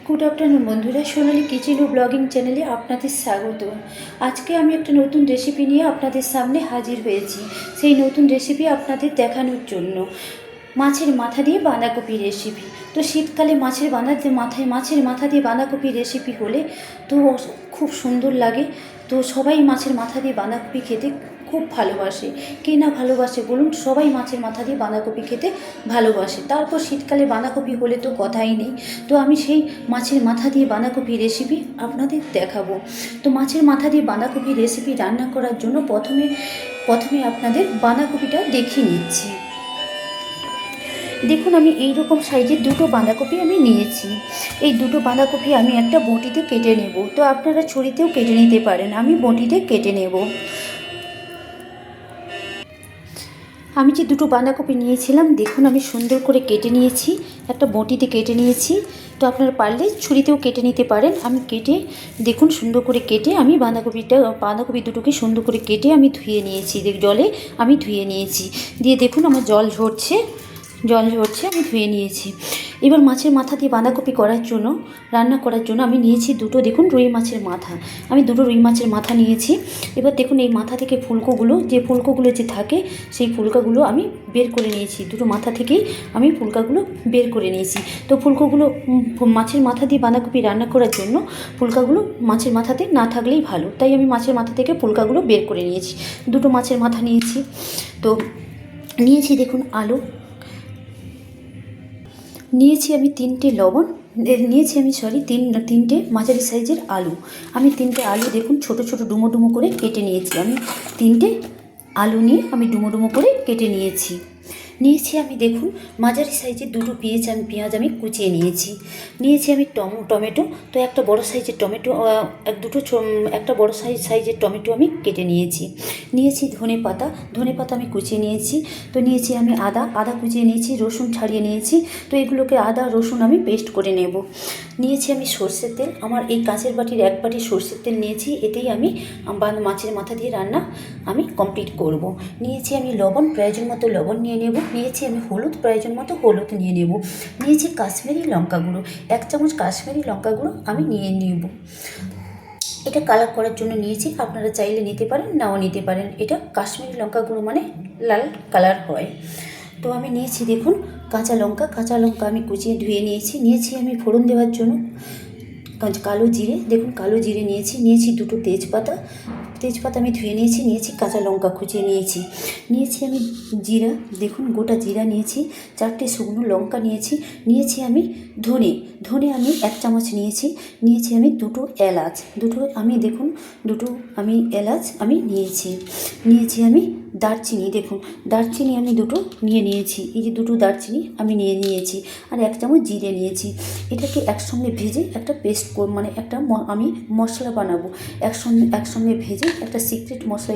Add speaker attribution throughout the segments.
Speaker 1: Good afternoon বন্ধুরা, সোনালি kitchen ও blogging চ্যানেলে আপনাদের স্বাগত। আজকে আমি একটা নতুন রেসিপি নিয়ে আপনাদের সামনে হাজির হয়েছি। সেই নতুন রেসিপি আপনাদের দেখানোর জন্য মাছের মাথা দিয়ে বাঁধাকপি রেসিপি। তো শীতকালে মাছের মাথা দিয়ে বাঁধাকপি রেসিপি হলে তো খুব সুন্দর লাগে। তো সবাই মাছের মাথা দিয়ে বাঁধাকপি খেতে খুব ভালোবাসে। কে না ভালোবাসে বলুন? সবাই মাছের মাথা দিয়ে বাঁধাকপি খেতে ভালোবাসে। তারপর শীতকালে বাঁধাকপি হলে তো কথাই নেই। তো আমি সেই মাছের মাথা দিয়ে বাঁধাকপি রেসিপি আপনাদের দেখাবো। তো মাছের মাথা দিয়ে বাঁধাকপি রেসিপি রান্না করার জন্য প্রথমে আপনাদের বাঁধাকপিটা দেখিয়ে নিচ্ছি। দেখুন, আমি এই রকম সাইজের দুটো বাঁধাকপি আমি নিয়েছি। এই দুটো বাঁধাকপি আমি একটা বঁটিতে কেটে নেব। তো আপনারা ছুরিতেও কেটে নিতে পারেন, আমি বঁটিতে কেটে নেব। আমি যে দুটো বাঁধাকপি নিয়েছিলাম, দেখুন আমি সুন্দর করে কেটে নিয়েছি, একটা বঁটিতে কেটে নিয়েছি। তো আপনারা পারলে ছুরিতেও কেটে নিতে পারেন। আমি কেটে দেখুন সুন্দর করে কেটে আমি বাঁধাকপি দুটোকে সুন্দর করে কেটে আমি ধুয়ে নিয়েছি, জলে আমি ধুয়ে নিয়েছি। দিয়ে দেখুন আমার জল ঝরছে, আমি ধুয়ে নিয়েছি। এবার মাছের মাথা দিয়ে বাঁধাকপি রান্না করার জন্য আমি নিয়েছি দুটো, দেখুন রুই মাছের মাথা। আমি দুটো রুই মাছের মাথা নিয়েছি। এবার দেখুন এই মাথা থেকে ফুলকোগুলো যে থাকে, সেই ফুলকাগুলো আমি বের করে নিয়েছি। দুটো মাথা থেকেই আমি ফুলকাগুলো বের করে নিয়েছি। তো ফুলকোগুলো মাছের মাথা দিয়ে বাঁধাকপি রান্না করার জন্য ফুলকাগুলো মাছের মাথাতে না থাকলেই ভালো, তাই আমি মাছের মাথা থেকে ফুলকাগুলো বের করে নিয়েছি। দুটো মাছের মাথা নিয়েছি। তো নিয়েছি দেখুন আলু নিয়েছি, আমি তিনটে মাঝারি সাইজের আলু। আমি তিনটে আলু দেখুন ছোট ছোট ডুমো ডুমো করে কেটে নিয়েছি। আমি তিনটে আলু নিয়ে আমি ডুমো ডুমো করে কেটে নিয়েছি। আমি দেখুন মাঝারি সাইজের দুটো পেঁয়াজ আমি কুচিয়ে নিয়েছি। আমি টমেটো। তো একটা বড় সাইজের টমেটো, একটা বড় সাইজের টমেটো আমি কেটে নিয়েছি। ধনে পাতা আমি কুচিয়ে নিয়েছি। তো আমি আদা কুচিয়ে নিয়েছি, রসুন ছাড়িয়ে নিয়েছি। তো এগুলোকে আদা রসুন আমি পেস্ট করে নেব। আমি সর্ষের তেল, আমার এই কাঁচের বাটির 1 বাটি সর্ষের তেল নিয়েছি। এতেই আমি মাছের মাথা দিয়ে রান্না আমি কমপ্লিট করব। আমি লবণ, প্রয়োজন মতো লবণ নিয়ে নেব। আমি হলুদ, প্রয়োজন মতো হলুদ নিয়ে নেব। কাশ্মীরি লঙ্কা গুঁড়ো, 1 চামচ কাশ্মীরি লঙ্কা গুঁড়ো আমি নিয়ে নেব। এটা কালার করার জন্য নিয়েছি, আপনারা চাইলে নিতে পারেন, নাও নিতে পারেন। এটা কাশ্মীরি লঙ্কা গুঁড়ো মানে লাল কালার হয়। তো আমি নিয়েছি দেখুন কাঁচা লঙ্কা আমি কুচিয়ে ধুয়ে নিয়েছি। আমি ফোড়ন দেওয়ার জন্য কালো জিরে, দেখুন কালো জিরে নিয়েছি দুটো তেজপাতা আমি ধুয়ে নিয়েছি কাঁচা লঙ্কা কুচিয়ে নিয়েছি। আমি জিরা, দেখুন গোটা জিরা নিয়েছি, 4টে শুকনো লঙ্কা নিয়েছি আমি ধনে আমি 1 চামচ নিয়েছি আমি দুটো এলাচ, আমি এলাচ আমি নিয়েছি আমি দারচিনি, দেখুন দারচিনি আমি দুটো নিয়েছি। এই যে দুটো দারচিনি আমি নিয়েছি, আর 1 চামচ জিরে নিয়েছি। এটাকে একসঙ্গে ভেজে একটা পেস্ট মানে একটা আমি মশলা বানাবো। একসঙ্গে ভেজে একটা সিক্রেট মশলা,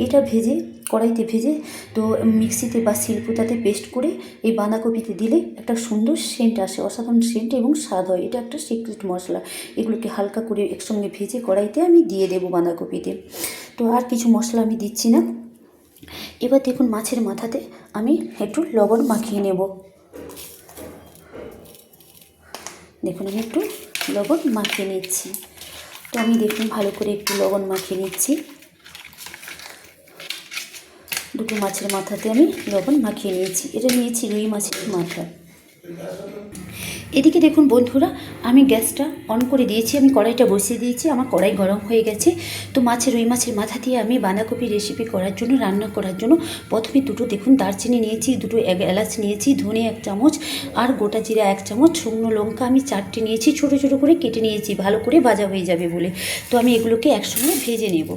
Speaker 1: এটা ভেজে কড়াইতে ভেজে তো মিক্সিতে বা শিলপাটাতে পেস্ট করে এই বাঁধাকপিতে দিলে একটা সুন্দর সেন্ট আসে, অসাধারণ সেন্ট এবং স্বাদ হয়। এটা একটা সিক্রেট মশলা। এগুলোকে হালকা করে একসঙ্গে ভেজে কড়াইতে আমি দিয়ে দেবো বাঁধাকপিতে। তো আর কিছু মশলা আমি দিচ্ছি না। এবার দেখুন মাছের মাথাতে আমি একটু লবণ মাখিয়ে নেব। দেখুন আমি একটু লবণ মাখিয়ে নিচ্ছি। তো আমি দেখুন ভালো করে একটু লবণ মাখিয়ে নিচ্ছি। দুটো মাছের মাথাতে আমি লবণ মাখিয়ে নিয়েছি। এটা নিয়েছি রুই মাছের মাথা। এদিকে দেখুন বন্ধুরা, আমি গ্যাসটা অন করে দিয়েছি, আমি কড়াইটা বসিয়ে দিয়েছি। আমার কড়াই গরম হয়ে গেছে। তো রুই মাছের মাথা দিয়ে আমি বাঁধাকপি রেসিপি রান্না করার জন্য প্রথমে দুটো দেখুন দারচিনি নিয়েছি, দুটো এলাচ নিয়েছি, ধনে 1 চামচ, আর গোটা জিরা 1 চামচ, শুকনো লঙ্কা আমি 4টে নিয়েছি, ছোটো ছোটো করে কেটে নিয়েছি ভালো করে ভাজা হয়ে যাবে বলে। তো আমি এগুলোকে একসঙ্গে ভেজে নেব।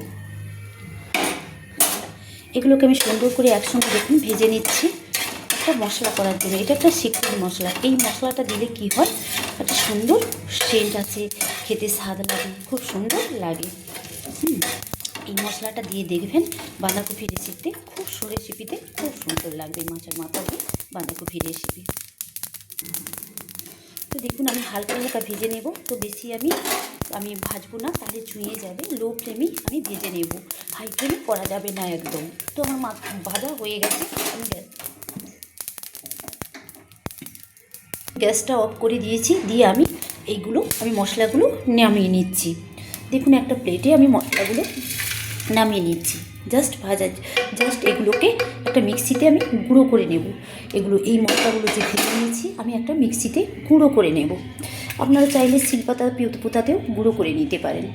Speaker 1: এগুলোকে আমি সুন্দর করে একসঙ্গে দেখুন ভেজে নিচ্ছি একটা মশলা করার জন্য। এটা একটা সিক্রেট মশলা। এই মশলাটা দিলে কি হয়, একটা সুন্দর সেন্ট আছে, খেতে স্বাদ লাগে, খুব সুন্দর লাগে। এই মশলাটা দিয়ে দেখবেন বাঁধাকপি রেসিপিতে খুব সুন্দর লাগবে মাছের মাথা দিয়ে বাঁধাকপি রেসিপি। তো দেখুন আমি হালকা হালকা ভেজে নেব। তো বেশি আমি ভাজবো না, তাহলে চুঁয়ে যাবে। লো ফ্লেমে আমি ভেজে নেব, হাই ফ্লেমে করা যাবে না একদম। তো আমার ভাজা হয়ে গেছে। আমি গ্যাসটা অফ করে দিয়েছি। দিয়ে আমি এইগুলো আমি মশলাগুলো নামিয়ে নিচ্ছি। দেখুন একটা প্লেটে আমি মশলাগুলো নামিয়ে নিচ্ছি। জাস্ট এগুলোকে একটা মিক্সিতে আমি গুঁড়ো করে নেব। এই মশলাগুলো যে ভেজে নিয়েছি আমি একটা মিক্সিতে গুঁড়ো করে নেব। আপনারা চাইলে শিলপাতা পোতাতেও গুঁড়ো করে নিতে পারেন।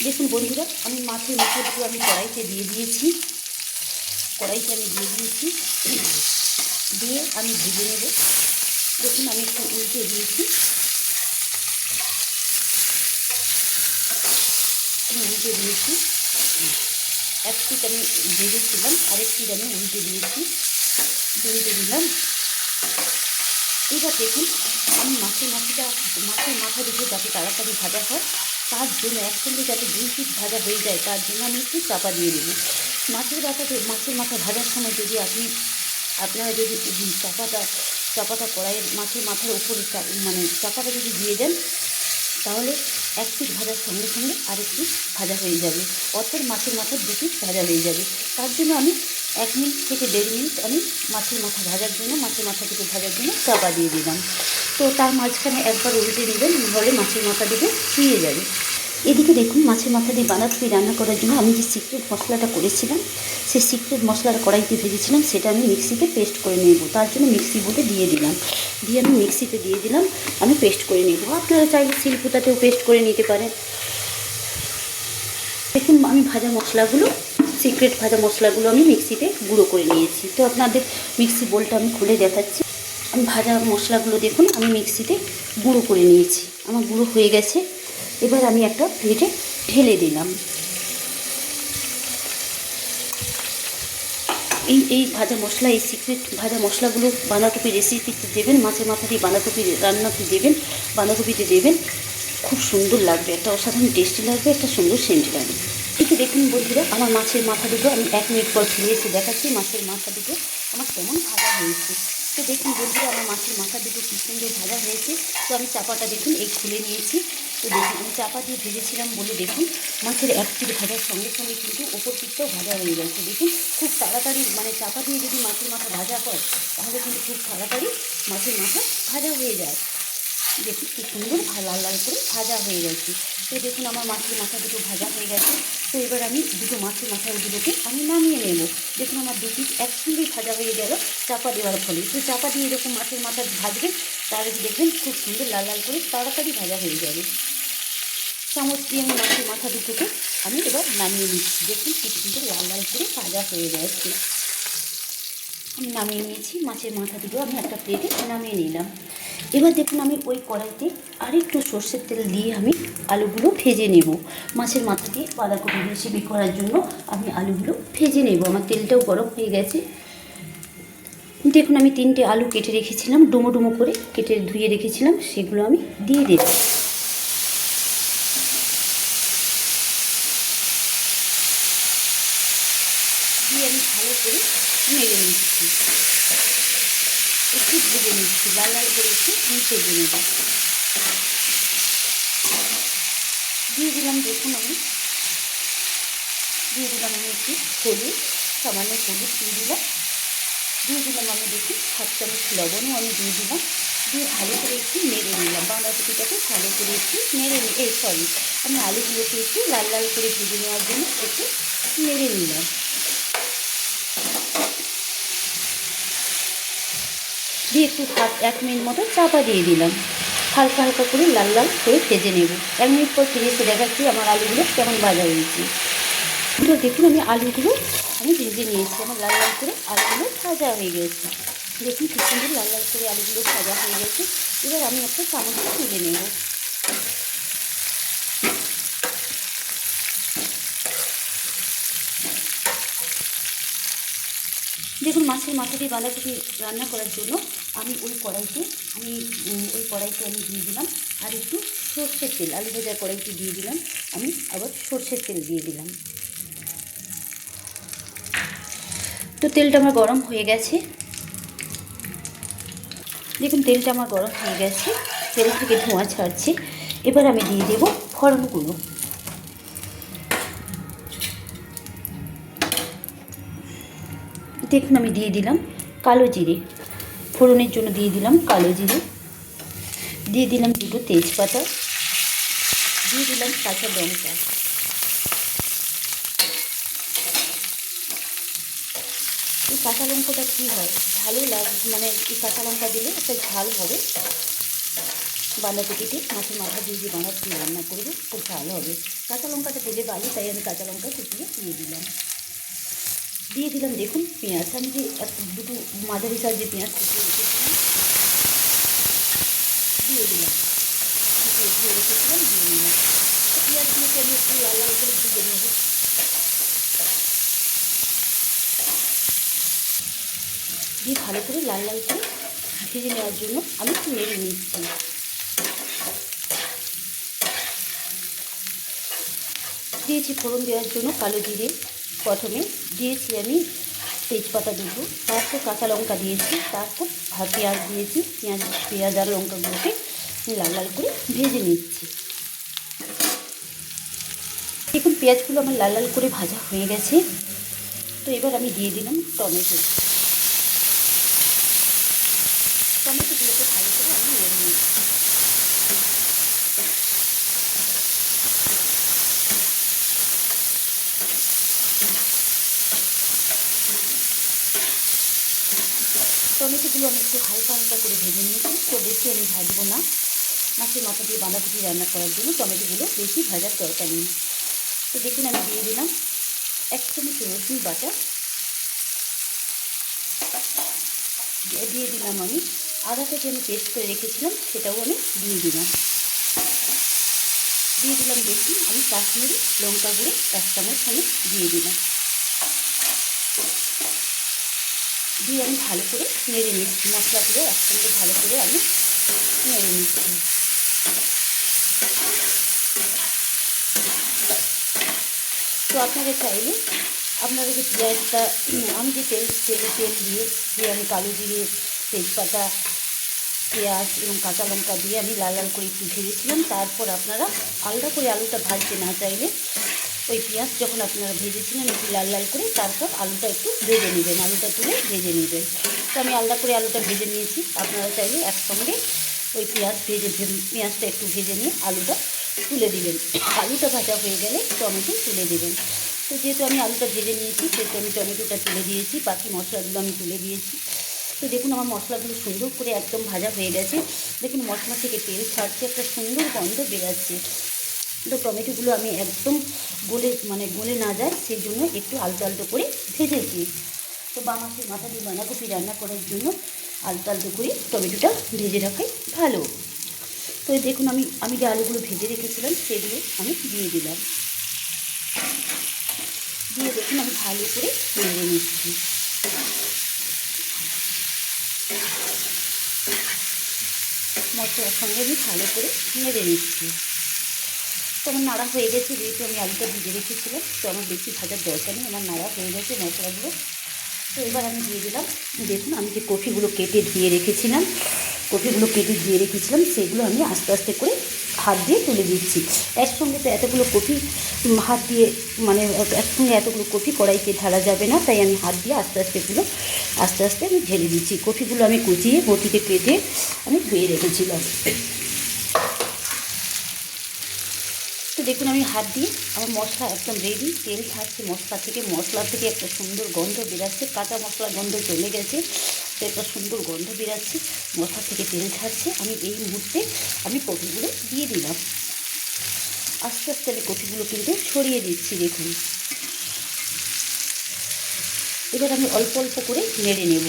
Speaker 1: দেখুন বন্ধুরা, আমি মাছের মাথাগুলো আমি কড়াইতে দিয়ে দিয়েছি। দিয়ে আমি ভেজে নেব। দেখুন আমি একটু উল্টে দিয়েছি। এক পিঠ আমি ভেজেছিলাম, আরেক পিঠ আমি উল্টে দিলাম। এবার দেখুন আমি মাছের মাথা দুটো যাতে তাড়াতাড়ি ভাজা হয়, তার জন্য একসঙ্গে যাতে 2 পিঠ ভাজা হয়ে যায়, তার জন্য আমি একটু চাপা দিয়ে দেবো। মাছের মাথা ভাজার সময় যদি আপনারা যদি চাপাটা কড়াইয়ের মাছের মাথার উপরে চাপাটা যদি দিয়ে দেন, তাহলে এক পিঠ ভাজার সঙ্গে সঙ্গে আরেক পিঠ ভাজা হয়ে যাবে, অর্থাৎ মাছের মাথার 2 পিঠ ভাজা হয়ে যাবে। তার জন্য আমি 1 মিনিট থেকে 1.5 মিনিট আমি মাছের মাথা দুটো ভাজার জন্য চাপা দিয়ে দিলাম। তো তার মাঝখানে একবার উল্টে দিবেন, নাহলে মাছের মাথা দুটো ছুঁয়ে যাবে। এদিকে দেখুন মাছের মাথা দিয়ে বাঁধাকপি রান্না করার জন্য আমি যে সিক্রেট মশলাটা করেছিলাম, সেই সিক্রেট মশলাটা কড়াইতে ভেজেছিলাম, সেটা আমি মিক্সিতে পেস্ট করে নেব। তার জন্য মিক্সি বোর্ডে দিয়ে আমি মিক্সিতে দিয়ে দিলাম, আমি পেস্ট করে নেব। আপনারা চাইলে শিলপাতাতেও পেস্ট করে নিতে পারেন। দেখুন আমি সিক্রেট ভাজা মশলাগুলো আমি মিক্সিতে গুঁড়ো করে নিয়েছি। তো আপনাদের মিক্সি বোলটা আমি খুলে দেখাচ্ছি। আমি ভাজা মশলাগুলো দেখুন আমি মিক্সিতে গুঁড়ো করে নিয়েছি, আমার গুঁড়ো হয়ে গেছে। এবার আমি একটা প্লেটে ঢেলে দিলাম। এই সিক্রেট ভাজা মশলাগুলো বাঁধাকপির রেসিপিতে দেবেন, মাছের মাথা দিয়ে বাঁধাকপিতে দেবেন, খুব সুন্দর লাগবে, একটা অসাধারণ টেস্টি লাগবে, একটা সুন্দর সেন্ট লাগবে। কিন্তু দেখুন বন্ধুরা, আমার মাছের মাথা দুটো আমি 1 মিনিট পর ফিরে এসে দেখাচ্ছি মাছের মাথা দুটো আমার কেমন ভাজা হয়েছে। তো দেখুন বন্ধুরা, আমার মাছের মাথা দুটো কী সুন্দর ভাজা হয়েছে। তো আমি চাপাটা দেখুন খুলে নিয়েছি। তো দেখুন আমি চাপা দিয়ে ভেজেছিলাম বলে দেখুন মাছের 1 পিঠ ভাজার সঙ্গে সঙ্গে কিন্তু ওপর পিঠটাও ভাজা হয়ে গেছে। দেখুন খুব তাড়াতাড়ি, চাপা দিয়ে যদি মাছের মাথা ভাজা হয়, তাহলে কিন্তু খুব তাড়াতাড়ি মাছের মাথা ভাজা হয়ে যায়। দেখুন কি সুন্দর লাল করে ভাজা হয়ে গেছে। তো দেখুন আমার মাছের মাথা দুটো ভাজা হয়ে গেছে। তো এবার আমি দুটো মাছের মাথাগুলোকে আমি নামিয়ে নেব। দেখুন আমার 2 পিঠ একসঙ্গেই ভাজা হয়ে গেল চাপা দেওয়ার ফলে। তো চাপা দিয়ে এরকম মাছের মাথা ভাজবেন, তাহলে দেখবেন খুব সুন্দর লাল করে তাড়াতাড়ি ভাজা হয়ে যাবে। চামচ দিয়ে আমি মাছের মাথা দুটোকে আমি এবার নামিয়ে নিচ্ছি। দেখুন কি সুন্দর লাল করে ভাজা হয়ে গেছে। আমি নামিয়ে নিয়েছি মাছের মাথা দুটো, আমি একটা প্লেটে নামিয়ে নিলাম। এবার দেখুন আমি ওই কড়াইতে আরেকটু সর্ষের তেল দিয়ে আমি আলুগুলো ভেজে নেব। মাছের মাথা দিয়ে বাঁধাকপি রেসিপি করার জন্য আমি আলুগুলো ভেজে নেব। আমার তেলটাও গরম হয়ে গেছে। দেখুন আমি 3টে আলু কেটে রেখেছিলাম, ডুমো করে কেটে ধুয়ে রেখেছিলাম, সেগুলো আমি দিয়ে দেব। দিয়ে আমি ভালো করে নেড়ে নিচ্ছি, একটু ভেজে নিচ্ছি, লাল করে একটু ভেজে নেব। দিয়ে দিলাম দেখুন আমি একটু হলুদ, সামান্য হলুদ দিয়ে দিলাম আমি দেখুন 7 চামচ লবণও আমি দিয়ে দিলাম। দিয়ে ভালো করে একটু নেড়ে নিলাম। বাঁধাকপিটাকে ভালো করে একটু আমি আলুগুলোকে একটু লাল করে ভেজে নেওয়ার জন্য একটু নেড়ে নিলাম। দিয়ে একটু 1 মিনিট মতো চাপা দিয়ে দিলাম। হালকা করে লাল করে ভেজে নেব। 1 মিনিট পর ফিরে এসে দেখাচ্ছি আমার আলুগুলো কেমন ভাজা হয়েছে। তো দেখুন আমি আলুগুলো ভেজে নিয়েছি, আমার লাল করে আলুগুলো ভাজা হয়ে গেছে। দেখুন কি সুন্দর লাল করে আলুগুলো ভাজা হয়ে গেছে। এবার আমি একটা চামচে তুলে নেব। দেখুন মাছের মাথা দিয়ে বাঁধাকপি রান্না করার জন্য আমি ওই কড়াইতে দিয়ে দিলাম আর একটু সর্ষের তেল। আলু ভাজার কড়াইতে দিয়ে দিলাম, আমি আবার সর্ষের তেল দিয়ে দিলাম। তো তেলটা আমার গরম হয়ে গেছে। দেখুন তেলটা আমার গরম হয়ে গেছে, তেল থেকে ধোঁয়া ছাড়ছে। এবার আমি দিয়ে দেবো ফোড়নগুলো। দেখুন আমি দিয়ে দিলাম কালো জিরে, ফোড়নের জন্য দিয়ে দিলাম কালো জিরে, দিয়ে দিলাম 2টো তেজপাতা, দিয়ে দিলাম কাঁচা লঙ্কা। এই কাঁচা লঙ্কাটা কী হয়, ভালো লাগে, মানে এই কাঁচা লঙ্কা দিলে একটা ঝাল হবে। বাঁধাকপিতে মাছের মাথা দিয়ে যে বাঁধাকপি রান্না করবো খুব ভালো হবে। কাঁচা লঙ্কাটা দিলে ভালো, তাই আমি কাঁচা লঙ্কা কুচিয়ে দিয়ে দিলাম। দিয়ে দিলাম দেখুন পেঁয়াজ, আমি যে 2টো মাঝারি সাইজের পেঁয়াজ কুচিয়ে রেখেছিলাম দিয়ে দিলাম, দিয়ে রেখেছিলাম দিয়ে নিলাম। পেঁয়াজগুলোকে আমি একটু লাল লাল করে ভেজে নেব। দিয়ে ভালো করে লাল লাল করে ভেজে নেওয়ার জন্য আমি নেড়ে নিচ্ছি। দিয়েছি ফোড়ন দেওয়ার জন্য কালো জিরে, প্রথমে দিয়েছি আমি তেজপাতা দুটো, তারপর কাঁচা লঙ্কা দিয়েছি, তারপর পেঁয়াজ দিয়েছি। পেঁয়াজ আর লঙ্কাগুলোকে লাল লাল করে ভেজে নিচ্ছি। দেখুন পেঁয়াজগুলো আমার লাল লাল করে ভাজা হয়ে গেছে। তো এবার আমি দিয়ে দিলাম টমেটোগুলোকে ভালো করে আমি নেড়ে নিচ্ছি। টমেটোগুলো আমি একটু হালকা হালকা করে ভেজে নিয়েছি, তো বেশি আমি ভাজবো না। মাছের মাথা দিয়ে বাঁধাকপি রান্না করার জন্য টমেটোগুলো বেশি ভাজার দরকার নেই। তো দেখুন আমি দিয়ে দিলাম 1 চামচ রসুন বাটা, দিয়ে দিলাম আমি আদাটা যে আমি পেস্ট করে রেখেছিলাম সেটাও আমি দিয়ে দিলাম। দেখুন আমি কাশ্মীরি লঙ্কা গুঁড়ো 1 চামচ আমি দিয়ে দিলাম। দিয়ে আমি ভালো করে নেড়ে নিচ্ছি, মশলাগুলো একসঙ্গে ভালো করে আমি নেড়ে নিচ্ছি। তো আপনারা চাইলে আপনারা যে পেঁয়াজটা আমি যে তেল দিয়ে আমি কালো জিরে, তেজপাতা, পেঁয়াজ এবং কাঁচা লঙ্কা দিয়ে আমি লাল লাল করে একটু ভেজেছিলাম। তারপর আপনারা আলাদা করে আলুটা ভাজতে না চাইলে ওই পেঁয়াজ যখন আপনারা ভেজেছিলেন একটু লাল লাল করে, তারপর আলুটা একটু ভেজে নেবেন, আলুটা তুলে ভেজে নেবেন। তো আমি আলাদা করে আলুটা ভেজে নিয়েছি। আপনারা চাইলে একসঙ্গে ওই পেঁয়াজটা একটু ভেজে নিয়ে আলুটা তুলে দিবেন। আলুটা ভাজা হয়ে গেলে টমেটো তুলে দেবেন। তো যেহেতু আমি আলুটা ভেজে নিয়েছি সেহেতু আমি টমেটোটা তুলে দিয়েছি, বাকি মশলাগুলো আমি তুলে দিয়েছি। তো দেখুন আমার মশলাগুলো সুন্দর করে একদম ভাজা হয়ে গেছে। দেখুন মশলা থেকে তেল ছাড়ছে, একটা সুন্দর গন্ধ বেরাচ্ছে। তো টমেটোগুলো আমি একদম গলে না যায় সেই জন্য একটু আলতো আলতো করে ভেজেছি। তো মাছের মাথা দিয়ে বাঁধাকপি রান্না করার জন্য আলতো আলতো করে টমেটোটা ভেজে রাখাই ভালো। তো দেখুন আমি যে আলুগুলো ভেজে রেখেছিলাম সেগুলো আমি দিয়ে দিলাম। দিয়ে দেখুন আমি ভালো করে নেড়ে নিচ্ছি। মশলার সঙ্গে আমি ভালো করে নেড়ে নিচ্ছি। তো আমার নাড়া হয়ে গেছে, যেহেতু আমি আলুটা ভেজে রেখেছিলাম তো আমার বেশি ভাজার দরকার নেই, আমার নাড়া হয়ে গেছে মশলাগুলো। তো এবার আমি দিয়ে দিলাম, দেখুন আমি যে কপিগুলো কেটে ধুয়ে রেখেছিলাম সেগুলো আমি আস্তে আস্তে করে হাত দিয়ে তুলে দিচ্ছি। একসঙ্গে তো এতগুলো কপি হাত দিয়ে একসঙ্গে এতগুলো কপি কড়াইতে ঢালা যাবে না, তাই আমি হাত দিয়ে আস্তে আস্তে আমি ঢেলে দিচ্ছি। কপিগুলো আমি কুচিয়ে বটিতে কেটে আমি ধুয়ে রেখেছিলাম। তো দেখুন আমি হাত দিয়ে আমার মশলা একদম রেডি, তেল ছাড়ছে মশলা থেকে একটা সুন্দর গন্ধ বেরাচ্ছে, কাঁচা মশলার গন্ধ চলে গেছে, তো একটা সুন্দর গন্ধ বেরাচ্ছে, মশলা থেকে তেল ছাড়ছে। আমি এই মুহূর্তে কপিগুলো দিয়ে দিলাম। আস্তে আস্তে আমি কপিগুলো কিন্তু ছড়িয়ে দিচ্ছি। দেখুন এবার আমি অল্প অল্প করে নেড়ে নেব।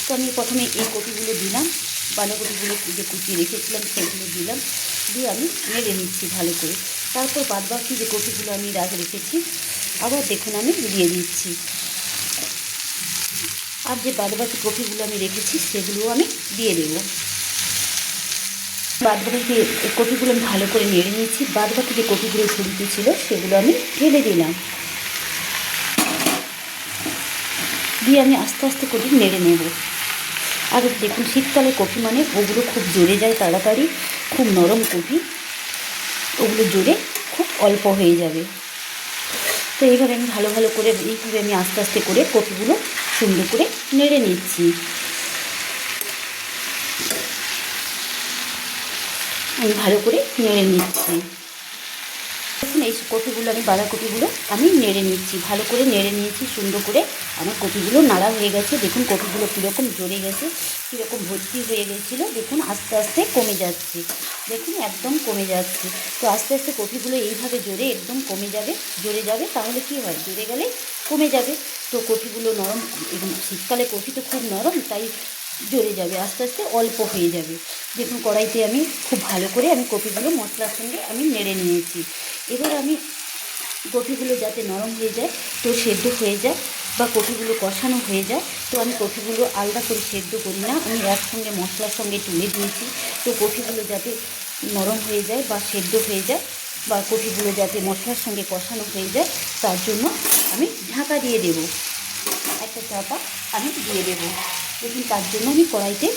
Speaker 1: তো আমি প্রথমে এই কপিগুলো দিলাম, বাঁধাকপিগুলো যে কুচিয়ে রেখেছিলাম সেগুলো দিলাম, দিয়ে আমি নেড়ে নিচ্ছি ভালো করে। তারপর বাদবাকি যে কপিগুলো আমি রেখেছি আবার দেখুন আমি দিয়ে দিচ্ছি। আর যে বাদবাকি কপিগুলো আমি রেখেছি সেগুলো আমি দিয়ে দেবো। বাদবাকি যে কপিগুলো আমি ভালো করে নেড়ে নিচ্ছি, বাদবাকি যে কপিগুলো ঝুড়িতে ছিল সেগুলো আমি ঢেলে দিলাম, দিয়ে আমি আস্তে আস্তে করে নেড়ে নেব। আর দেখুন শীতকালে কফি মানে ওগুলো খুব জোরে যায় তাড়াতাড়ি, খুব নরম কফি, ওগুলো জোরে খুব অল্প হয়ে যাবে। তো এইভাবে আমি ভালো করে এইভাবে আমি আস্তে আস্তে করে কফিগুলো সুন্দর করে নেড়ে নিচ্ছি। আমি ভালো করে নেড়ে নিচ্ছি। দেখুন এই কফিগুলো আমি বাঁধাকপিগুলো আমি নেড়ে নিচ্ছি, ভালো করে নেড়ে নিয়েছি সুন্দর করে। আমার কপিগুলো নাড়া হয়ে গেছে, দেখুন কপিগুলো কীরকম জ্বরে গেছে, কীরকম ভর্তি হয়ে গেছিলো, দেখুন আস্তে আস্তে কমে যাচ্ছে, দেখুন একদম কমে যাচ্ছে। তো আস্তে আস্তে কপিগুলো এইভাবে জ্বরে একদম কমে যাবে, জ্বরে যাবে, তাহলে কি হয়, জ্বরে গেলে কমে যাবে। তো কপিগুলো নরম, এবং শীতকালে কফি তো খুব নরম, তাই জ্বরে যাবে, আস্তে আস্তে অল্প হয়ে যাবে। দেখুন কড়াইতে আমি খুব ভালো করে আমি কপিগুলো মশলার সঙ্গে আমি নেড়ে নিয়েছি। এবার আমি কপিগুলো যাতে নরম হয়ে যায়, তো সেদ্ধ হয়ে যায়, বা কপিগুলো কষানো হয়ে যায়, তো আমি কপিগুলো আলাদা করে সেদ্ধ করি না, আমি একসঙ্গে মশলার সঙ্গে তুলে দিয়েছি। তো কপিগুলো যাতে নরম হয়ে যায় বা সেদ্ধ হয়ে যায়, বা কপিগুলো যাতে মশলার সঙ্গে কষানো হয়ে যায়, তার জন্য আমি ঢাকা দিয়ে দেব, একটা চাপা আমি দিয়ে দেবো। দেখুন তার জন্য আমি কড়াইতে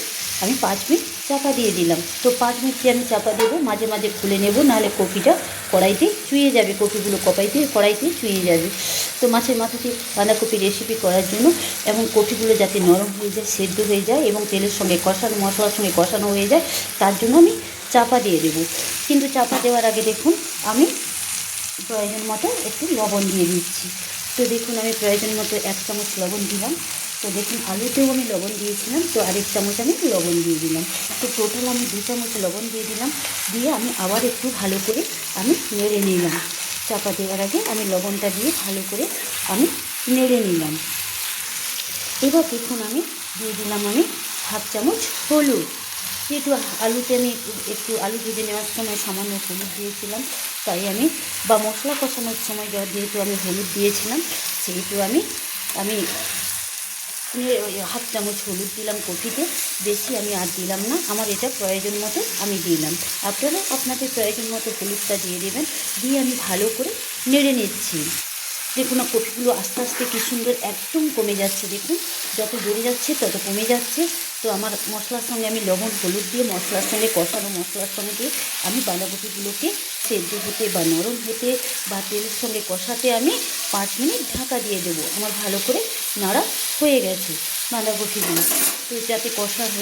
Speaker 1: আমি 5 মিনিট চাপা দিয়ে দিলাম। তো 5 মিনিট আমি চাপা দেবো, মাঝে মাঝে খুলে নেব, নাহলে কপিটা কড়াইতে চুইয়ে যাবে, কপিগুলো কড়াইতে চুইয়ে যাবে। তো মাছের মাথাতে বাঁধাকপি রেসিপি করার জন্য এবং কপিগুলো যাতে নরম হয়ে যায়, সেদ্ধ হয়ে যায়, এবং তেলের সঙ্গে কষানো, মশলার সঙ্গে কষানো হয়ে যায়, তার জন্য আমি চাপা দিয়ে দেবো। কিন্তু চাপা দেওয়ার আগে দেখুন আমি প্রয়োজন মতো একটু লবণ দিয়ে দিচ্ছি। তো দেখুন আমি প্রয়োজন মতো 1 চামচ লবণ দিলাম। তো দেখুন আলুতেও আমি লবণ দিয়েছিলাম, তো আরেক চামচ আমি লবণ দিয়ে দিলাম। তো টোটাল আমি 2 চামচ লবণ দিয়ে দিলাম। দিয়ে আমি আবার একটু ভালো করে আমি নেড়ে নিলাম। চাপা দেওয়ার আগে আমি লবণটা দিয়ে ভালো করে আমি নেড়ে নিলাম। এবার দেখুন আমি দিয়ে দিলাম আমি 1/2 চামচ হলুদ। যেহেতু আলুতে আমি একটু আলু ভেজে নেওয়ার সময় সামান্য হলুদ দিয়েছিলাম, তাই আমি, বা মশলা কষানোর সময় যেহেতু আমি হলুদ দিয়েছিলাম, সেহেতু আমি 1/2 চামচ হলুদ দিলাম কফিতে, বেশি আমি আর দিলাম না, আমার এটা প্রয়োজন মতো আমি দিলাম। আপনারা আপনাদের প্রয়োজন মতো হলুদটা দিয়ে দেবেন। দিয়ে আমি ভালো করে নেড়ে নিচ্ছি। দেখুন কপিগুলো আস্তে আস্তে কী সুন্দর একদম কমে যাচ্ছে, দেখুন যত জড়ে যাচ্ছে তত কমে যাচ্ছে। তো আমার মশলার সঙ্গে আমি লবণ হলুদ দিয়ে মশলার সঙ্গে কষানো, মশলার সঙ্গে আমি বাঁধাকপিগুলোকে সেদ্ধ হতে বা নরম হতে বা তেলের সঙ্গে কষাতে আমি 5 মিনিট ঢাকা দিয়ে দেবো। আমার ভালো করে নাড়া হয়ে গেছে বাঁধাকপিগুলো। তো যাতে কষানো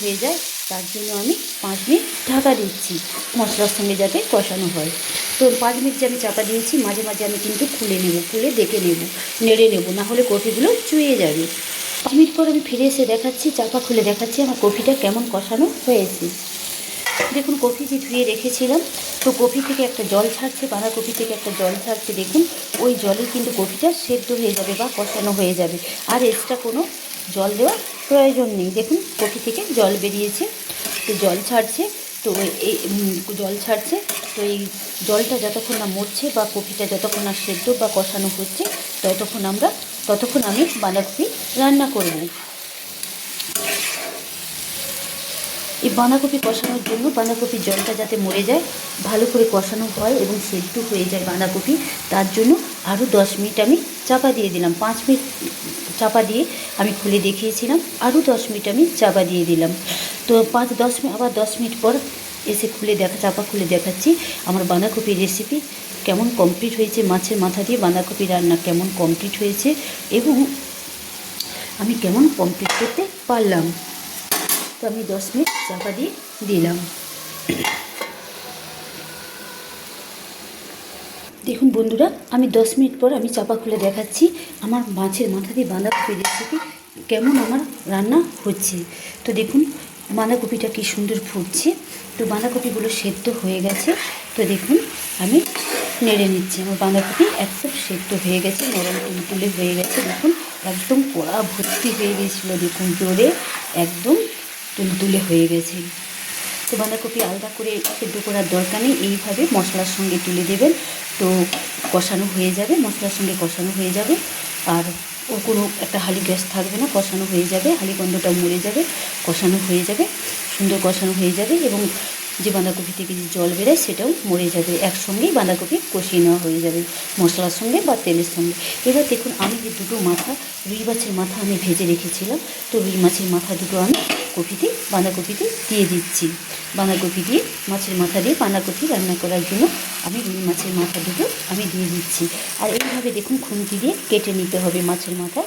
Speaker 1: হয়ে যায়, তার জন্য আমি 5 মিনিট ঢাকা দিচ্ছি, মশলার সঙ্গে যাতে কষানো হয়। তো 5 মিনিট যে আমি চাপা দিয়েছি, মাঝে মাঝে আমি কিন্তু খুলে দেখে নেব, নেড়ে নেব, না হলে কফিগুলো চুইয়ে যাবে। 5 মিনিট পর আমি ফিরে এসে দেখাচ্ছি, চাপা খুলে দেখাচ্ছি আমার কফিটা কেমন কষানো হয়েছে। দেখুন কফি যে ধুয়ে রেখেছিলাম, তো কফি থেকে একটা জল ছাড়ছে, বাঁধাকপি থেকে একটা জল ছাড়ছে, দেখুন ওই জলে কিন্তু কফিটা সেদ্ধ হয়ে যাবে বা কষানো হয়ে যাবে, আর এক্সট্রা কোনো জল দেওয়ার প্রয়োজন নেই। দেখুন কফি থেকে জল বেরিয়েছে, তো জল ছাড়ছে, তো এই জল ছাড়ছে, তো এই জলটা যতক্ষণ না মরছে বা কফিটা যতক্ষণ না সেদ্ধ বা কষানো হচ্ছে, ততক্ষণ আমি বাঁধাকপি রান্না করব। এই বাঁধাকপি কষানোর জন্য বাঁধাকপির জলটা যাতে মরে যায়, ভালো করে কষানো হয় এবং সেদ্ধ হয়ে যায় বাঁধাকপি, তার জন্য আরও 10 মিনিট আমি চাপা দিয়ে দিলাম। 5 মিনিট চাপা দিয়ে আমি খুলে দেখিয়েছিলাম, আরও 10 মিনিট আমি চাপা দিয়ে দিলাম। তো 5-10 মিনিট, আবার 10 মিনিট পর এসে চাপা খুলে দেখাচ্ছি আমার বাঁধাকপির রেসিপি কেমন কমপ্লিট হয়েছে, মাছের মাথা দিয়ে বাঁধাকপি রান্না কেমন কমপ্লিট হয়েছে, এবং আমি কেমন কমপ্লিট করতে পারলাম। তো আমি 10 মিনিট চাপা দিয়ে দিলাম। দেখুন বন্ধুরা, আমি 10 মিনিট পর আমি চাপা খুলে দেখাচ্ছি আমার মাছের মাথা দিয়ে বাঁধাকপি রেসিপি কেমন আমার রান্না হচ্ছে। তো দেখুন বাঁধাকপিটা কী সুন্দর ফুটছে, তো বাঁধাকপিগুলো সেদ্ধ হয়ে গেছে। তো দেখুন আমি নেড়ে নিচ্ছি, আমার বাঁধাকপি একদম সেদ্ধ হয়ে গেছে, নরম তুলতুলে হয়ে গেছে, দেখুন একদম কড়া ভর্তি হয়ে গেছিলো, দেখুন জোরে একদম তুলতুলে হয়ে গেছে। তো বাঁধাকপি আলাদা করে সেদ্ধ করার দরকার নেই, এইভাবে মশলার সঙ্গে তুলে দেবেন, তো কষানো হয়ে যাবে, মশলার সঙ্গে কষানো হয়ে যাবে, আর ও কোনো একটা হালি গ্যাস থাকবে না, কষানো হয়ে যাবে, হালি গন্ধটা মরে যাবে, কষানো হয়ে যাবে, সুন্দর কষানো হয়ে যাবে, এবং যে বাঁধাকপি থেকে যে জল বেরোয় সেটাও মরে যাবে, একসঙ্গেই বাঁধাকপি কষিয়ে নেওয়া হয়ে যাবে মশলার সঙ্গে বা তেলের সঙ্গে। এবার দেখুন আমি যে দুটো মাথা রুই মাছের মাথা আমি ভেজে রেখেছিলাম, তো রুই মাছের মাথা দুটো আমি বাঁধাকপিতে দিয়ে দিচ্ছি। বাঁধাকপি দিয়ে মাছের মাথা দিয়ে বাঁধাকপি রান্না করার জন্য আমি রুই মাছের মাথা দুটো আমি দিয়ে দিচ্ছি। আর এইভাবে দেখুন খুন্তি দিয়ে কেটে নিতে হবে মাছের মাথা,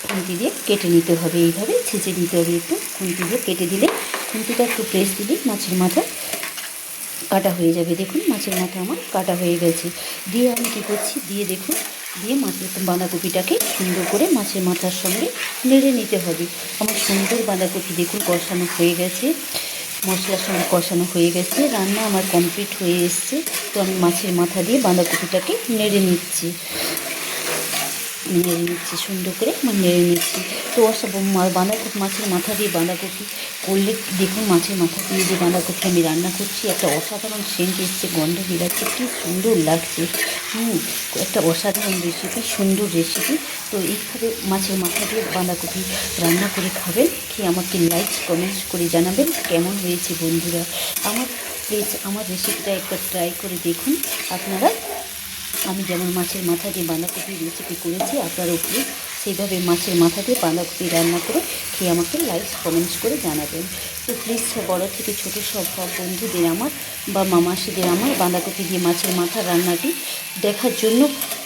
Speaker 1: খুন্তি দিয়ে কেটে নিতে হবে, এইভাবে ছেঁচে নিতে হবে। একটু খুন্তি দিয়ে কেটে দিলে, খুন্তিটা একটু প্রেস দিলে মাছের মাথা কাটা হয়ে যাবে। দেখুন মাছের মাথা আমার কাটা হয়ে গেছে। দিয়ে আমি কী করছি, দিয়ে মাছের বাঁধাকপিটাকে সুন্দর করে মাছের মাথার সঙ্গে নেড়ে নিতে হবে। আমার সুন্দর বাঁধাকপি দেখুন কষানো হয়ে গেছে, মশলার সঙ্গে কষানো হয়ে গেছে, রান্না আমার কমপ্লিট হয়ে এসছে। তো আমি মাছের মাথা দিয়ে বাঁধাকপিটাকে নেড়ে নিচ্ছি, সুন্দর করে নেড়ে নিচ্ছি। তো বাঁধাকপি মাছের মাথা দিয়ে বাঁধাকপি করলে দেখুন, মাছের মাথা দিয়ে যে বাঁধাকপি আমি রান্না করছি একটা অসাধারণ সেন্ট এসছে, গন্ধ বেরাচ্ছে, কী সুন্দর লাগছে। একটা অসাধারণ রেসিপি, সুন্দর রেসিপি। তো এইভাবে মাছের মাথা দিয়ে বাঁধাকপি রান্না করে খাবেন, খেয়ে আমাকে লাইক কমেন্টস করে জানাবেন কেমন হয়েছে বন্ধুরা। প্লিজ আমার রেসিপিটা একটা ট্রাই করে দেখুন আপনারা। আমি যেমন মাছের মাথা দিয়ে বাঁধাকপি রেসিপি করেছি, আপনারাও প্লিজ সেইভাবে মাছের মাথা দিয়ে বাঁধাকপি রান্না করে খেয়ে আমাকে লাইক কমেন্টস করে জানাবেন। তো প্লিজ বড় থেকে ছোটো সব বন্ধুদের আমার বা মামাসিদের আমার বাঁধাকপি দিয়ে মাছের মাথা রান্নাটি দেখার জন্য,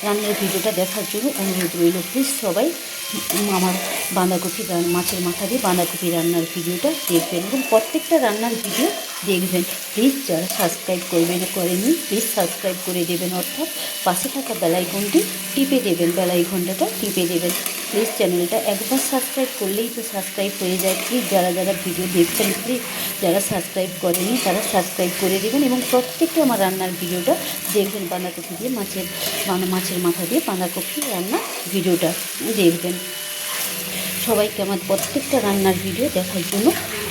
Speaker 1: রান্নার ভিডিওটা দেখার জন্য অনুরোধ রইল। প্লিজ সবাই আমার মাছের মাথা দিয়ে বাঁধাকপি রান্নার ভিডিওটা দেখবেন এবং প্রত্যেকটা রান্নার ভিডিও দেখবেন। প্লিজ যারা সাবস্ক্রাইব করেননি প্লিজ সাবস্ক্রাইব করে দেবেন, অর্থাৎ পাশে থাকা বেলাইকনটি টিপে দেবেন, বেলাইকনটা টিপে দেবেন। প্লিজ চ্যানেলটা একবার সাবস্ক্রাইব করলেই তো সাবস্ক্রাইব হয়ে যায়। প্লিজ যারা ভিডিও দেখছেন প্লিজ যারা সাবস্ক্রাইব করেনি তারা সাবস্ক্রাইব করে দেবেন এবং প্রত্যেকটা আমার রান্নার ভিডিওটা দেখবেন। বাঁধাকপি দিয়ে মাছের মাথা দিয়ে বাঁধাকপি রান্নার ভিডিওটা দেখবেন। সবাইকে আমার প্রত্যেকটা রান্নার ভিডিও দেখার জন্য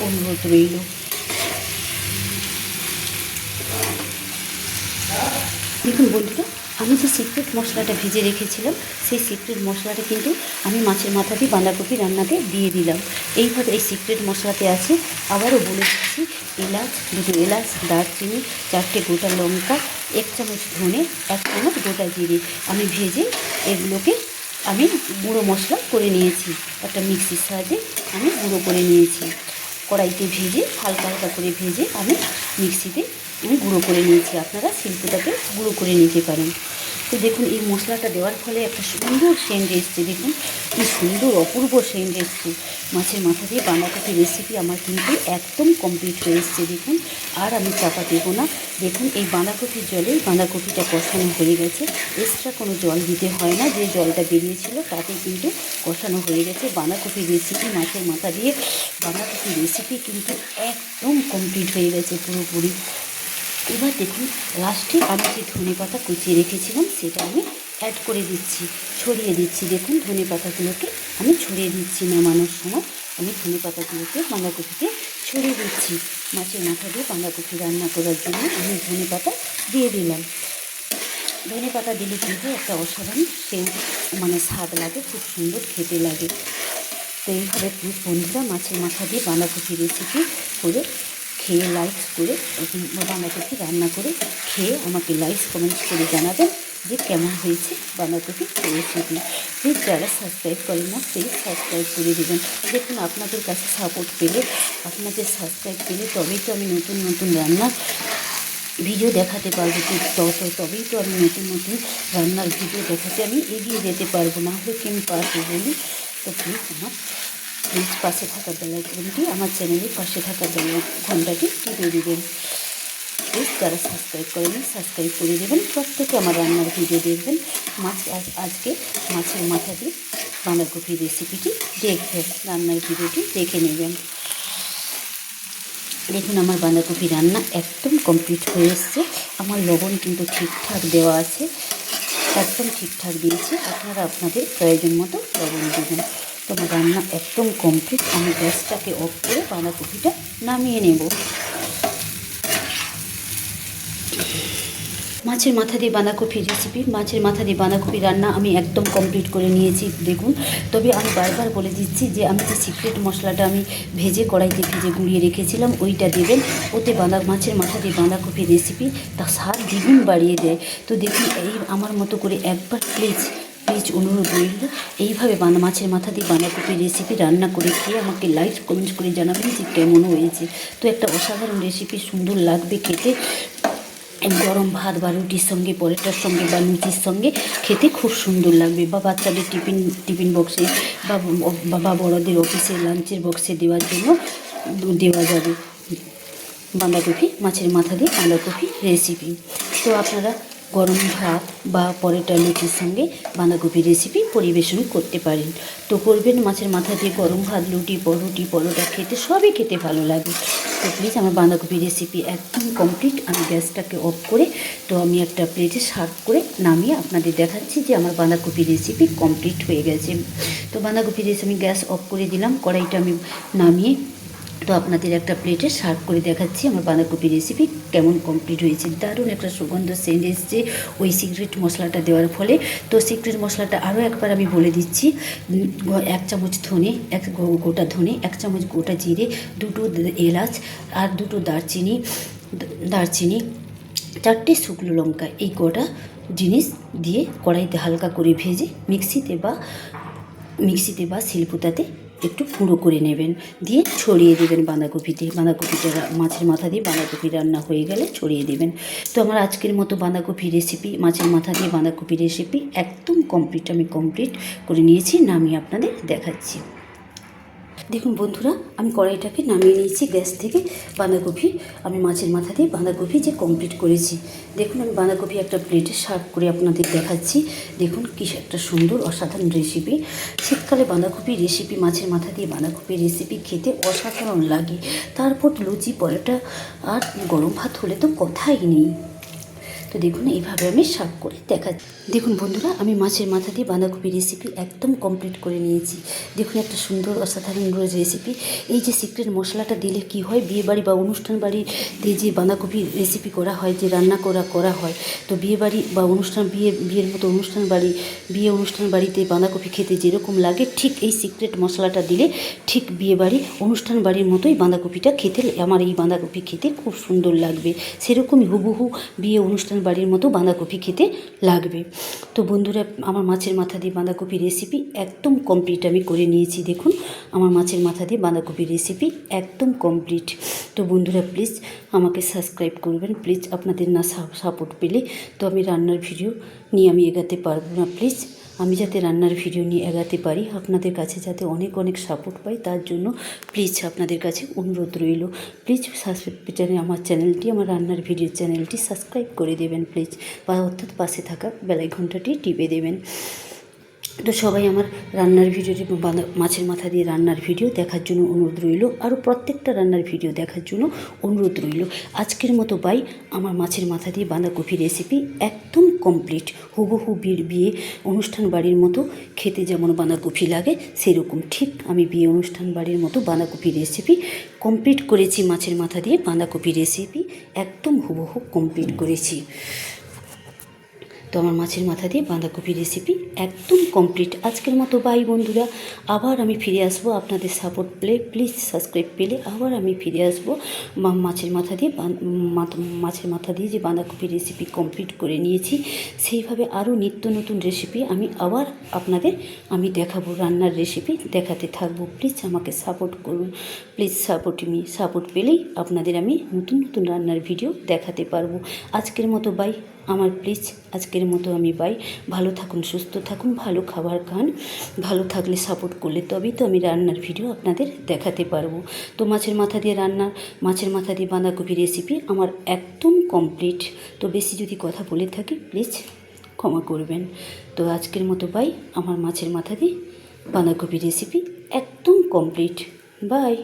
Speaker 1: অনুরোধ রইল। দেখুন বন্ধুরা, আমি যে সিক্রেট মশলাটা ভেজে রেখেছিলাম সেই সিক্রেট মশলাটা কিন্তু আমি মাছের মাথা দিয়ে বাঁধাকপি রান্নাতে দিয়ে দিলাম। এইভাবে এই সিক্রেট মশলাতে আছে, আবারও বলে দিচ্ছি, দুটো এলাচ, দারচিনি, 4টে গোটা লঙ্কা, 1 চামচ ধনে, 1 চামচ গোটা জিরে আমি ভেজে এগুলোকে আমি গুঁড়ো মশলা করে নিয়েছি। একটা মিক্সির সাহায্যে আমি গুঁড়ো করে নিয়েছি। কড়াইতে ভেজে হালকা হালকা করে ভেজে আমি মিক্সিতে গুঁড়ো করে নিয়েছি। আপনারা শিল্পটাকে গুঁড়ো করে নিতে পারেন। তো দেখুন এই মশলাটা দেওয়ার ফলে একটা সুন্দর সেন্ট এসছে। দেখুন কি সুন্দর অপূর্ব সেন্ট এসছে। মাছের মাথা দিয়ে বাঁধাকপি রেসিপি আমার কিন্তু একদম কমপ্লিট হয়ে এসছে। দেখুন আর আমি চাপা দেবো না। দেখুন এই বাঁধাকপির জলেই বাঁধাকপিটা কষানো হয়ে গেছে, এক্সট্রা কোনো জল দিতে হয় না। যে জলটা বেরিয়েছিল তাতে কিন্তু কষানো হয়ে গেছে। বাঁধাকপি রেসিপি, মাছের মাথা দিয়ে বাঁধাকপি রেসিপি কিন্তু একদম কমপ্লিট হয়ে গেছে পুরোপুরি। এবার দেখুন লাস্টে আমি যে ধনে পাতা কুচিয়ে রেখেছিলাম সেটা আমি অ্যাড করে দিচ্ছি, ছড়িয়ে দিচ্ছি। দেখুন ধনে পাতাগুলোকে আমি ছড়িয়ে দিচ্ছি, নামানোর সময় আমি ধনে পাতাগুলোকে বাঁধাকপিতে ছড়িয়ে দিচ্ছি। মাছের মাথা দিয়ে বাঁধাকপি রান্না করার জন্য আমি ধনে পাতা দিয়ে দিলাম। ধনে পাতা দিলে কিন্তু একটা অসাধারণ স্বাদ লাগে, খুব সুন্দর খেতে লাগে। তো এইভাবে প্লিজ বন্ধুরা মাছের মাথা দিয়ে বাঁধাকপি রেসিপি করে খেয়ে লাইক করে বাঁধাকপি রান্না করে খেয়ে আমাকে লাইক কমেন্টস করে জানাবেন যে কেমন হয়েছে বাঁধাকপি রেসিপি। প্লিজ যারা সাবস্ক্রাইব করেন না প্লিজ সাবস্ক্রাইব করে দেবেন। দেখুন আপনাদের কাছে সাপোর্ট পেলে, আপনাদের সাবস্ক্রাইব পেলে তবেই তো আমি নতুন নতুন রান্নার ভিডিও দেখাতে পারবো, তবেই তো আমি নতুন নতুন রান্নার ভিডিও দেখাতে আমি এগিয়ে যেতে পারবো, না হলে কি আমি পারবো বলি। তো প্লিজ পাশে থাকা বেলাইকনটি, আমার চ্যানেলের পাশে থাকা ঘন্টাটি টিপে দেবেন। প্লিজ যারা সাবস্ক্রাইব করেন সাবস্ক্রাইব করে দেবেন। প্রত্যেকে আমার রান্নার ভিডিও দেখবেন। আজকে মাছের মাথা দিয়ে বাঁধাকপি রেসিপিটি দেখবেন, রান্নার ভিডিওটি দেখে নেবেন। দেখুন আমার বাঁধাকপি রান্না একদম কমপ্লিট হয়ে এসছে। আমার লবণ কিন্তু ঠিকঠাক দেওয়া আছে, একদম ঠিকঠাক দিয়েছি। আপনারা আপনাদের প্রয়োজন মতো লবণ দেবেন। তো আমার রান্না একদম কমপ্লিট। আমি গ্যাসটাকে অফ করে বাঁধাকপিটা নামিয়ে নেব। মাছের মাথা দিয়ে বাঁধাকপি রেসিপি, মাছের মাথা দিয়ে বাঁধাকপি রান্না আমি একদম কমপ্লিট করে নিয়েছি দেখুন। তবে আমি বারবার বলে দিচ্ছি যে আমি যে সিক্রেট মশলাটা আমি কড়াইতে ভেজে গুঁড়িয়ে রেখেছিলাম ওইটা দেবেন। ওতে মাছের মাথা দিয়ে বাঁধাকপি রেসিপি তা স্বাদ দ্বিগুণ বাড়িয়ে দেয়। তো দেখুন এই আমার মতো করে একবার প্লিজ অনুরোধ রইল, এইভাবে মাছের মাথা দিয়ে বাঁধাকপি রেসিপি রান্না করে খেয়ে আমাকে লাইক কমেন্ট করে জানাবেন যে কেমন হয়েছে। তো একটা অসাধারণ রেসিপি, সুন্দর লাগবে খেতে, গরম ভাত বা রুটির সঙ্গে, পরোটার সঙ্গে বা লুচির সঙ্গে খেতে খুব সুন্দর লাগবে, বা বাচ্চাদের টিফিন বক্সে বা বড়দের অফিসে লাঞ্চের বক্সে দেওয়ার জন্য দেওয়া যাবে বাঁধাকপি, মাছের মাথা দিয়ে বাঁধাকপি রেসিপি। তো আপনারা গরম ভাত বা পরোটা লুচির সঙ্গে বাঁধাকপি রেসিপি পরিবেশন করতে পারেন। তো করবেন, মাছের মাথা দিয়ে গরম ভাত, রুটি পরোটা খেতে সবই খেতে ভালো লাগে। তো প্লিজ আমার বাঁধাকপি রেসিপি একদম কমপ্লিট। আমি গ্যাসটাকে অফ করে তো আমি একটা প্লেটে সার্ভ করে নামিয়ে আপনাদের দেখাচ্ছি যে আমার বাঁধাকপি রেসিপি কমপ্লিট হয়ে গেছে। তো বাঁধাকপি রেসিপি আমি গ্যাস অফ করে দিলাম, কড়াইটা আমি নামিয়ে তো আপনাদের একটা প্লেটে সার্ভ করে দেখাচ্ছি আমার বাঁধাকপি রেসিপি কেমন কমপ্লিট হয়েছে। দারুণ একটা সুগন্ধ সেন্ট এসছে ওই সিক্রেট মশলাটা দেওয়ার ফলে। তো সিক্রেট মশলাটা আরও একবার আমি বলে দিচ্ছি, 1 চামচ ধনে, গোটা ধনে, 1 চামচ গোটা জিরে, 2টো এলাচ আর 2টো দারচিনি, 4টে শুকনো লঙ্কা, এই কটা জিনিস দিয়ে কড়াইতে হালকা করে ভেজে মিক্সিতে বা শিলপুতাতে একটু গুঁড়ো করে নেবেন, দিয়ে ছড়িয়ে দেবেন বাঁধাকপিটা মাছের মাথা দিয়ে বাঁধাকপি রান্না হয়ে গেলে ছড়িয়ে দেবেন। তো আমার আজকের মতো বাঁধাকপি রেসিপি, মাছের মাথা দিয়ে বাঁধাকপি রেসিপি একদম কমপ্লিট, আমি কমপ্লিট করে নিয়েছি, নামিয়ে আপনাদের দেখাচ্ছি। দেখুন বন্ধুরা, আমি কড়াইটাকে নামিয়ে নিয়েছি গ্যাস থেকে। আমি মাছের মাথা দিয়ে বাঁধাকপি যে কমপ্লিট করেছি, দেখুন আমি বাঁধাকপি একটা প্লেটে সার্ভ করে আপনাদের দেখাচ্ছি। দেখুন কি একটা সুন্দর অসাধারণ রেসিপি। শীতকালে বাঁধাকপি রেসিপি, মাছের মাথা দিয়ে বাঁধাকপি রেসিপি খেতে অসাধারণ লাগে। তারপর লুচি, পরোটা আর গরম ভাত হলে তো কথাই নেই। তো দেখুন এইভাবে আমি সার্ভ করে দেখাচ্ছি। দেখুন বন্ধুরা, আমি মাছের মাথা দিয়ে বাঁধাকপি রেসিপি একদম কমপ্লিট করে নিয়েছি। দেখুন একটা সুন্দর অসাধারণ রেসিপি। এই যে সিক্রেট মশলাটা দিলে কি হয়, বিয়েবাড়ি বা অনুষ্ঠান বাড়িতে যে বাঁধাকপি রেসিপি করা হয়, যে রান্না করা হয়, তো বিয়েবাড়ি বা বিয়ের মতো অনুষ্ঠান বাড়িতে বাঁধাকপি খেতে যেরকম লাগে, ঠিক এই সিক্রেট মশলাটা দিলে ঠিক বিয়েবাড়ি অনুষ্ঠান বাড়ির মতোই বাঁধাকপিটা খেতে, আমার এই বাঁধাকপি খেতে খুব সুন্দর লাগবে। সেরকমই হুবহু বিয়ে অনুষ্ঠান বাড়ির মতো বাঁধাকপি খেতে লাগবে। তো বন্ধুরা, আমার মাছের মাথা দিয়ে বাঁধাকপি রেসিপি একদম কমপ্লিট আমি করে নিয়েছি। দেখুন আমার মাছের মাথা দিয়ে বাঁধাকপি রেসিপি একদম কমপ্লিট। তো বন্ধুরা প্লিজ আমাকে সাবস্ক্রাইব করবেন, প্লিজ আপনাদের না সাপোর্ট পেলে তো আমি রান্নার ভিডিও নিয়ে আমি এগাতে পারবো না। প্লিজ আমি যাতে রান্নার ভিডিও নিয়ে এগাতে পারি, আপনাদের কাছে যাতে অনেক সাপোর্ট পাই, তার জন্য প্লিজ আপনাদের কাছে অনুরোধ রইল, প্লিজ আমার চ্যানেলটি, আমার রান্নার ভিডিও চ্যানেলটি সাবস্ক্রাইব করে দেবেন প্লিজ, বা অর্থাৎ পাশে থাকা বেলাই ঘন্টাটি টিপে দেবেন। তো সবাই আমার রান্নার ভিডিওটি, মাছের মাথা দিয়ে রান্নার ভিডিও দেখার জন্য অনুরোধ রইল, আরও প্রত্যেকটা রান্নার ভিডিও দেখার জন্য অনুরোধ রইল। আজকের মতো বাই। আমার মাছের মাথা দিয়ে বাঁধাকপি রেসিপি একদম কমপ্লিট, হুবহু বিয়ে অনুষ্ঠান বাড়ির মতো খেতে যেমন বাঁধাকপি লাগে সেরকম ঠিক আমি বিয়ে অনুষ্ঠান বাড়ির মতো বাঁধাকপি রেসিপি কমপ্লিট করেছি। মাছের মাথা দিয়ে বাঁধাকপি রেসিপি একদম হুবহু কমপ্লিট করেছি। তো আমার মাছের মাথা দিয়ে বাঁধাকপি রেসিপি একদম কমপ্লিট। আজকের মতো বাই বন্ধুরা, আবার আমি ফিরে আসবো আপনাদের সাপোর্ট পেলে, প্লিজ সাবস্ক্রাইব পেলে আবার আমি ফিরে আসবো। মাছের মাথা দিয়ে যে বাঁধাকপি রেসিপি কমপ্লিট করে নিয়েছি, সেইভাবে আরও নিত্য নতুন রেসিপি আমি আবার আপনাদের দেখাবো, রান্নার রেসিপি দেখাতে থাকবো। প্লিজ আমাকে সাপোর্ট করুন, প্লিজ সাপোর্ট পেলেই আপনাদের আমি নতুন রান্নার ভিডিও দেখাতে পারবো। আজকের মতো বাই। আজকের মতো আমি বাই। ভালো থাকুন, সুস্থ থাকুন, ভালো খাবার খান। ভালো থাকলে সাপোর্ট করলে তবেই তো আমি রান্নার ভিডিও আপনাদের দেখাতে পারবো। তো মাছের মাথা দিয়ে বাঁধাকপি রেসিপি আমার একদম কমপ্লিট। তো বেশি যদি কথা বলে থাকি প্লিজ ক্ষমা করবেন। তো আজকের মতো বাই। আমার মাছের মাথা দিয়ে বাঁধাকপি রেসিপি একদম কমপ্লিট। বাই।